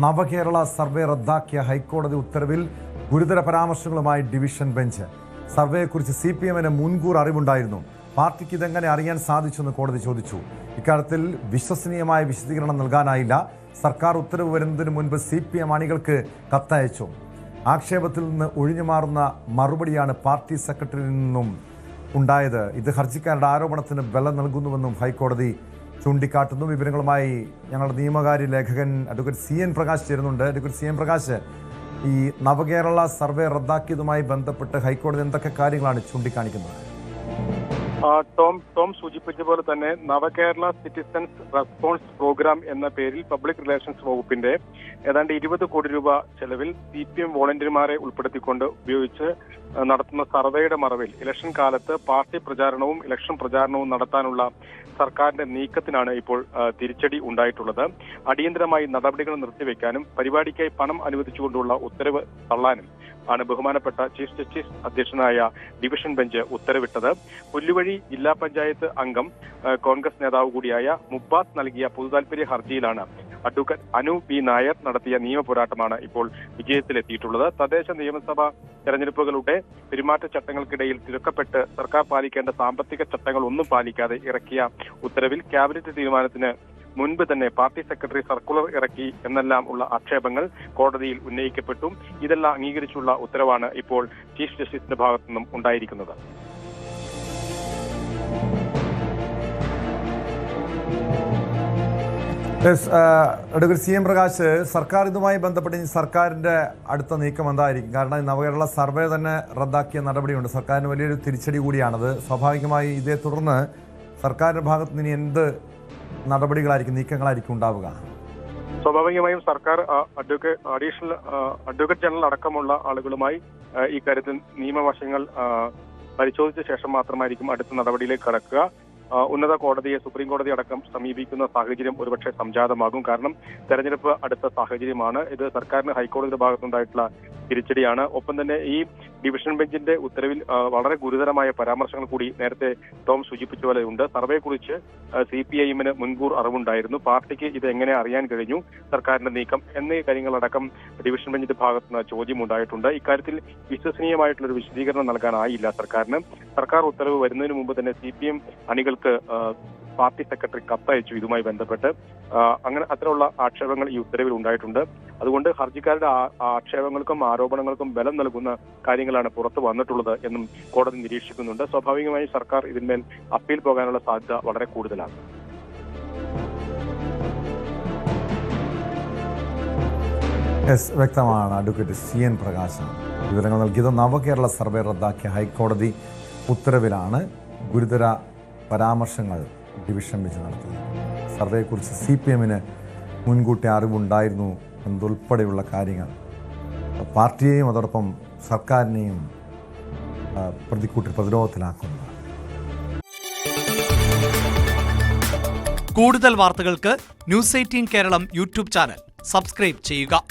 നവകേരള survey റദ്ദാക്കിയ ഹൈക്കോടതി ഉത്തരവിൽ ഗുരുതര പരാമർശങ്ങളുമായി ഡിവിഷൻ ബെഞ്ച്. സർവേയെക്കുറിച്ച് CPM-ന് മുൻകൂർ അറിവുണ്ടായിരുന്നു. പാർട്ടിക്ക് ഇതെങ്ങനെ അറിയാൻ സാധിച്ചെന്ന് കോടതി ചോദിച്ചു. ഇക്കാര്യത്തിൽ വിശ്വസനീയമായ വിശദീകരണം നൽകാനായില്ല. സർക്കാർ ഉത്തരവ് വരുന്നതിന് മുൻപ് CPM അണികൾക്ക് കത്തയച്ചു. ആക്ഷേപത്തിൽ നിന്ന് ഒഴിഞ്ഞുമാറുന്ന മറുപടിയാണ് പാർട്ടി സെക്രട്ടറിയിൽ നിന്നും ഉണ്ടായത്. ഇത് ഹർജിക്കാരുടെ ആരോപണത്തിന് ബലം നൽകുന്നുവെന്നും ഹൈക്കോടതി ചൂണ്ടിക്കാട്ടുന്നു. വിവരങ്ങളുമായി ഞങ്ങളുടെ നിയമകാര്യ ലേഖകൻ അഡ്വക്കേറ്റ് CN പ്രകാശ് ചേരുന്നുണ്ട്. അഡ്വക്കേറ്റ് CN പ്രകാശ്, ഈ നവകേരള സർവേ റദ്ദാക്കിയതുമായി ബന്ധപ്പെട്ട് ഹൈക്കോടതി എന്തൊക്കെ കാര്യങ്ങളാണ് ചൂണ്ടിക്കാണിക്കുന്നത്? ടോം സൂചിപ്പിച്ച പോലെ തന്നെ നവകേരള സിറ്റിസൺസ് റെസ്പോൺസ് പ്രോഗ്രാം എന്ന പേരിൽ പബ്ലിക് റിലേഷൻസ് വകുപ്പിന്റെ ഏതാണ്ട് 20 കോടി രൂപ ചെലവിൽ CPM വോളണ്ടിയർമാരെ ഉൾപ്പെടുത്തിക്കൊണ്ട് ഉപയോഗിച്ച് നടത്തുന്ന സർവേയുടെ മറവിൽ ഇലക്ഷൻ കാലത്ത് പാർട്ടി പ്രചാരണവും ഇലക്ഷൻ പ്രചാരണവും നടത്താനുള്ള സർക്കാരിന്റെ നീക്കത്തിനാണ് ഇപ്പോൾ തിരിച്ചടി ഉണ്ടായിട്ടുള്ളത്. അടിയന്തരമായി നടപടികൾ നിർത്തിവെക്കാനും പരിപാടിക്കായി പണം അനുവദിച്ചുകൊണ്ടുള്ള ഉത്തരവ് തള്ളാനും ആണ് ബഹുമാനപ്പെട്ട ചീഫ് ജസ്റ്റിസ് അധ്യക്ഷനായ ഡിവിഷൻ ബെഞ്ച് ഉത്തരവിട്ടത്. പുല്ലുവഴി ജില്ലാ പഞ്ചായത്ത് അംഗം കോൺഗ്രസ് നേതാവ് കൂടിയായ മുബ്ബാസ് നൽകിയ പൊതുതാൽപര്യ ഹർജിയിലാണ് അഡ്വക്കേറ്റ് അനു B. നായർ നടത്തിയ നിയമ പോരാട്ടമാണ് ഇപ്പോൾ വിജയത്തിലെത്തിയിട്ടുള്ളത്. തദ്ദേശ നിയമസഭാ തെരഞ്ഞെടുപ്പുകളുടെ പെരുമാറ്റച്ചട്ടങ്ങൾക്കിടയിൽ തിരക്കപ്പെട്ട് സർക്കാർ പാലിക്കേണ്ട സാമ്പത്തിക ചട്ടങ്ങൾ ഒന്നും പാലിക്കാതെ ഇറക്കിയ ഉത്തരവിൽ ക്യാബിനറ്റ് തീരുമാനത്തിന് മുൻപ് തന്നെ പാർട്ടി സെക്രട്ടറി സർക്കുലർ ഇറക്കി എന്നെല്ലാം ഉള്ള ആക്ഷേപങ്ങൾ കോടതിയിൽ ഉന്നയിക്കപ്പെട്ടു. ഇതെല്ലാം അംഗീകരിച്ചുള്ള ഉത്തരവാണ് ഇപ്പോൾ ചീഫ് ജസ്റ്റിസിന്റെ ഭാഗത്തു നിന്നും ഉണ്ടായിരിക്കുന്നത്. അഡ്വക്കേറ്റ് CN പ്രകാശ്, സർക്കാർ ഇതുമായി ബന്ധപ്പെട്ട് സർക്കാരിന്റെ അടുത്ത നീക്കം എന്തായിരിക്കും? കാരണം നവകേരള സർവേ തന്നെ റദ്ദാക്കിയ നടപടിയുണ്ട്. സർക്കാരിന് വലിയൊരു തിരിച്ചടി കൂടിയാണത്. സ്വാഭാവികമായി ഇതേ തുടർന്ന് സർക്കാരിന്റെ ഭാഗത്ത് നിന്ന് എന്ത് നടപടികളായിരിക്കും, നീക്കങ്ങളായിരിക്കും ഉണ്ടാവുക? സ്വാഭാവികമായും സർക്കാർ അഡ്വക്കേറ്റ് ജനറൽ അടക്കമുള്ള ആളുകളുമായി ഈ കാര്യത്തിൽ നിയമവശങ്ങൾ പരിശോധിച്ച ശേഷം മാത്രമായിരിക്കും അടുത്ത നടപടിയിലേക്ക് കടക്കുക. ഉന്നത കോടതിയെ, സുപ്രീം കോടതി അടക്കം സമീപിക്കുന്ന സാഹചര്യം ഒരുപക്ഷെ സംജാതമാകും. കാരണം തെരഞ്ഞെടുപ്പ് അടുത്ത സാഹചര്യമാണ്. ഇത് സർക്കാരിന് ഹൈക്കോടതിയുടെ ഭാഗത്തുണ്ടായിട്ടുള്ള തിരിച്ചടിയാണ്. ഒപ്പം തന്നെ ഈ ഡിവിഷൻ ബെഞ്ചിന്റെ ഉത്തരവിൽ വളരെ ഗുരുതരമായ പരാമർശങ്ങൾ കൂടി നേരത്തെ ടോം സൂചിപ്പിച്ച പോലെ ഉണ്ട്. സർവേയെക്കുറിച്ച് CPIM-ന് മുൻകൂർ അറിവുണ്ടായിരുന്നു. പാർട്ടിക്ക് ഇത് എങ്ങനെ അറിയാൻ കഴിഞ്ഞു, സർക്കാരിന്റെ നീക്കം എന്നീ കാര്യങ്ങളടക്കം ഡിവിഷൻ ബെഞ്ചിന്റെ ഭാഗത്തുനിന്ന് ചോദ്യം ഉണ്ടായിട്ടുണ്ട്. ഇക്കാര്യത്തിൽ വിശ്വസനീയമായിട്ടുള്ളൊരു വിശദീകരണം നൽകാനായില്ല സർക്കാരിന്. സർക്കാർ ഉത്തരവ് വരുന്നതിന് മുമ്പ് തന്നെ CPM അണികൾക്ക് പാർട്ടി സെക്രട്ടറി കത്തയച്ചു ഇതുമായി ബന്ധപ്പെട്ട്. അങ്ങനെ അത്തരമുള്ള ആക്ഷേപങ്ങൾ ഈ ഉത്തരവിൽ ഉണ്ടായിട്ടുണ്ട്. അതുകൊണ്ട് ഹർജിക്കാരുടെ ആക്ഷേപങ്ങൾക്കും ആരോപണങ്ങൾക്കും ബലം നൽകുന്ന കാര്യങ്ങളാണ് പുറത്തു വന്നിട്ടുള്ളത് എന്നും കോടതി നിരീക്ഷിക്കുന്നുണ്ട്. സ്വാഭാവികമായി സർക്കാർ ഇതിന്മേൽ അപ്പീൽ പോകാനുള്ള സാധ്യത വളരെ കൂടുതലാണ്. വ്യക്തമാണ്. അഡ്വക്കേറ്റ് CN പ്രകാശ് വിവരങ്ങൾ നൽകിയത്. നവകേരള സർവേ റദ്ദാക്കിയ ഹൈക്കോടതി ഉത്തരവിലാണ് ഗുരുതര പരാമർശങ്ങൾ ഡിവിഷൻ ബെഞ്ച് നടത്തിയത്. സർവേയെക്കുറിച്ച് CPM-ന് മുൻകൂട്ടി അറിവുണ്ടായിരുന്നു എന്നതുൾപ്പെടെയുള്ള കാര്യങ്ങൾ പാർട്ടിയെയും അതോടൊപ്പം സർക്കാരിനെയും പ്രതിരോധത്തിലാക്കുന്നു. കൂടുതൽ വാർത്തകൾക്ക് News 18 Keralam YouTube channel subscribe ചെയ്യുക.